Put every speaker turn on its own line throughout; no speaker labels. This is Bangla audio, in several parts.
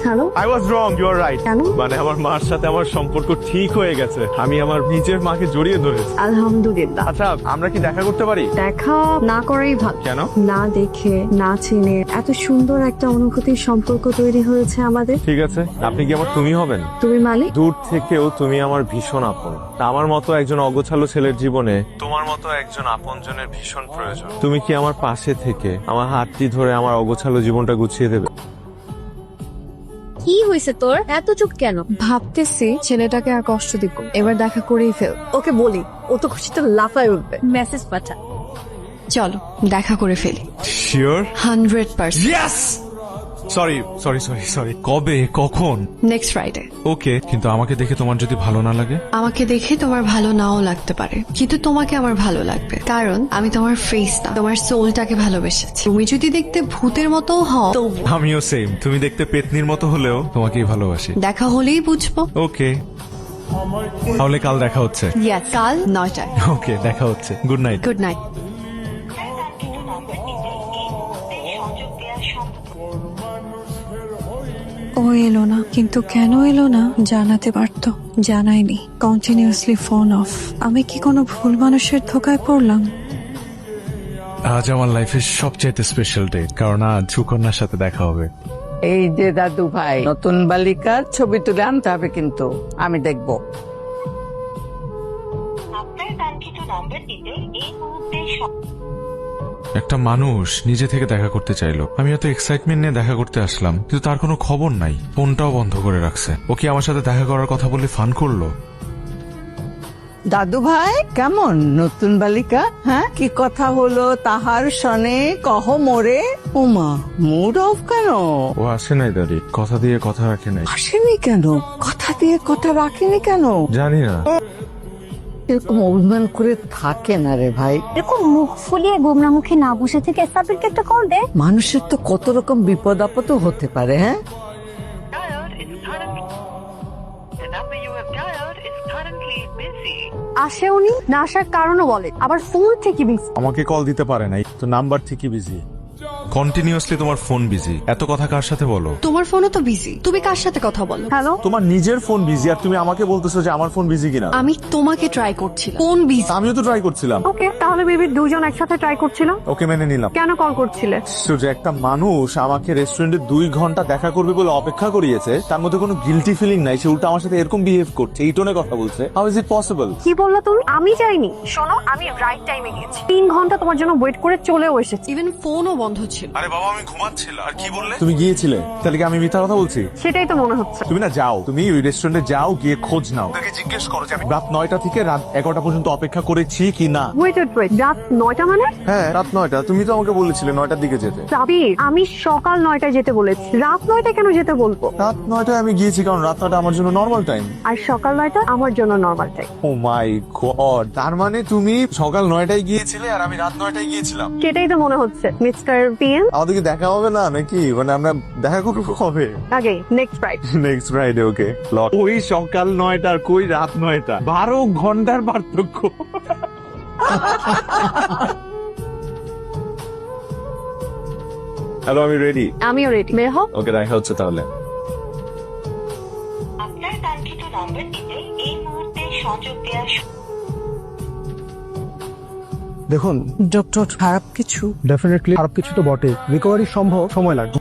Hello.
I was wrong, you are right.
কেন?
মানে আমার মার সাথে আমার সম্পর্ক ঠিক হয়ে গেছে। আমি আমার নিজের মাকে জড়িয়ে ধরেছি।
আলহামদুলিল্লাহ।
আচ্ছা, আমরা কি দেখা করতে পারি?
দেখা না করাই ভালো।
কেন?
না দেখে না চিনে এত সুন্দর একটা অনুভূতির সম্পর্ক তৈরি হয়েছে আমাদের।
ঠিক আছে, আপনি কি আমার তুমি হবেন?
তুমি মানে?
দূর থেকেও তুমি আমার ভীষণ আপন। আমার মতো একজন অগোছালো ছেলের জীবনে তোমার মতো একজন আপনজনের ভীষণ প্রয়োজন। তুমি কি আমার পাশে থেকে আমার হাতটি ধরে আমার অগোছালো জীবনটা গুছিয়ে দেবে?
কি হয়েছে তোর, এত চুপ কেন?
ভাবতেছি ছেলেটাকে আর কষ্ট দিব, এবার দেখা করেই ফেল। ওকে বলি, ও তো খুশিতে লাফায় উঠবে।
মেসেজ পাঠা।
চলো দেখা করে ফেলি।
Sure?
100%।
Yes! Sorry sorry sorry sorry. কবে, কখন?
Next Friday.
ওকে, কিন্তু আমাকে দেখে তোমার যদি ভালো না লাগে?
আমাকে দেখে তোমার ভালো নাও লাগতে পারে, কিন্তু তোমাকে আমার ভালো লাগবে, কারণ আমি তোমার ফেস না, তোমার সোলটাকে ভালোবেসেছি। তুমি যদি দেখতে ভূতের মতো হও তো
আমিও সেম। তুমি দেখতে পেতনির মতো হলেও তোমাকেই ভালোবাসি।
দেখা হলেই বুঝবো।
ওকে, তাহলে কাল দেখা হচ্ছে।
ইয়েস, কাল 9টায়।
ওকে, দেখা হচ্ছে। Good night.
Good night. ও এলো না, কিন্তু কেন এলো না জানাতে পারতো, জানায়নি। Continuously phone off. আমি কি কোনো ভুল মানুষের ধোকায় পড়লাম?
আজ আমার লাইফের সবচেয়ে স্পেশাল ডে, কারণ আজ সুকন্যার সাথে দেখা হবে।
এই যে দাদু ভাই, নতুন বালিকার ছবি তুলে আনতে হবে, কিন্তু আমি দেখবো।
আপনার কাঙ্ক্ষিত নম্বরটিতে এই মুহূর্তে
একটা মানুষ নিজে থেকে দেখা করতে চাইলো। আমি এত এক্সাইটমেন্ট নিয়ে দেখা করতে আসলাম, কিন্তু তার কোনো খবর নাই। ফোনটাও বন্ধ করে রাখছে। ও কি আমার সাথে দেখা করার কথা বলে ফান করলো?
দাদু ভাই কেমন নতুন বালিকা? হ্যাঁ, কি কথা হলো তাহার সনে কহ মোরে। উমা, মুড অফ কেন?
ও আসে নাই দাদি, কথা দিয়ে কথা রাখে নাই।
আসেনি কেন? কথা দিয়ে কথা রাখেনি কেন?
জানি না।
এরকম অভিমান করে থাকে না রে ভাই।
এরকম মুখ ফুলিয়ে গোমরা মুখে না বসে থেকে সাবিরকে একটা কল দে।
মানুষের তো কত রকম বিপদ আপদও হতে পারে। হ্যাঁ,
dialed is currently the number you have dialed is currently busy.
আসে উনি, না আসার কারণও বলে, আবার ফোন থেকে বিজি।
আমাকে কল দিতে পারে নাই তো, নাম্বার ঠিকই বিজি। কন্টিনিউয়াসলি তোমার ফোন বিজি। এত কথা কার সাথে বলো?
তোমার ফোনও তো বিজি, তুমি কার সাথে কথা বলো? হ্যালো।
তোমার নিজের ফোন বিজি আর তুমি আমাকে বলতেছো যে আমার ফোন বিজি কিনা।
আমি তোমাকে ট্রাই করছিলাম, ফোন বিজি।
আমিও তো ট্রাই করছিলাম।
ওকে, তাহলে বেবি দুজন একসাথে ট্রাই করছিল।
ওকে, মেনে নিলাম।
কেন কল করছিলে?
যে একটা মানুষ আমাকে রেস্টুরেন্টে 2 ঘন্টা দেখা করবে বলে অপেক্ষা করিয়েছে, তার মধ্যে কোনো গিলটি ফিলিং নাই, সে উল্টা আমার সাথে এরকম বিহেভ করছে, এই টোনে কথা বলছে। How is it possible?
কি বললো তুমি? আমি যাইনি। শোনো, আমি রাইট টাইমে গিয়েছি, 3 ঘন্টা তোমার জন্য ওয়েট করে চলেও এসেছি, ইভেন ফোনও বন্ধ ছিল।
আরে বাবা, আমি ঘুমাচ্ছিলাম। আর কি বললে? তুমি গিয়েছিলে? তাহলে কি আমি মিথ্যা কথা বলছি?
সেটাই তো মনে হচ্ছে।
তুমি না যাও, তুমি ওই রেস্টুরেন্টে যাও, গিয়ে খোঁজ নাও, তাকে জিজ্ঞেস করো যে আমি রাত 9টা থেকে রাত 11টা পর্যন্ত অপেক্ষা করেছি কি না।
ওয়েট ওয়েট ওয়েট, রাত 9টা মানে?
হ্যাঁ, রাত 9টা। তুমি তো আমাকে বলেছিলে 9টার দিকে যেতে।
সাবির, আমি সকাল 9টায় যেতে বলেছি, রাত 9টায় কেন যেতে বলবো?
রাত 9টায় আমি গিয়েছি, কারণ রাত 9টা আমার জন্য নর্মাল টাইম।
আর সকাল 9টা আমার জন্য নর্মাল টাইম।
ও মাই গড, তার মানে তুমি সকাল 9টায় গিয়েছিলে আর আমি রাত 9টায় গিয়েছিলাম।
সেটাই তো মনে হচ্ছে। মিস্টার পিএম,
আমাদের কি দেখা হবে না নাকি? মানে আমরা দেখা করবো কবে?
আগে next Friday.
Next Friday. Okay, ওই সকাল 9টার কই রাত 9টা, 12 ঘন্টার পার্থক্য। হ্যালো, আমি রেডি।
আমিও রেডি, বের হও।
ওকে, দেখা হচ্ছে তাহলে।
আপনার কাঙ্ক্ষিত নম্বরটিতে এই মুহূর্তে সংযোগ দেওয়া
দেখুন
ডক্টর, খারাপ কিছু?
ডেফিনেটলি খারাপ কিছু তো বটে, রিকভারি সম্ভব, সময় লাগবে।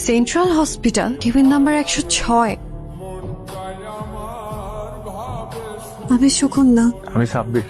Central hospital, tiffin number 106। আমি সুকন্যা।
আমি 26।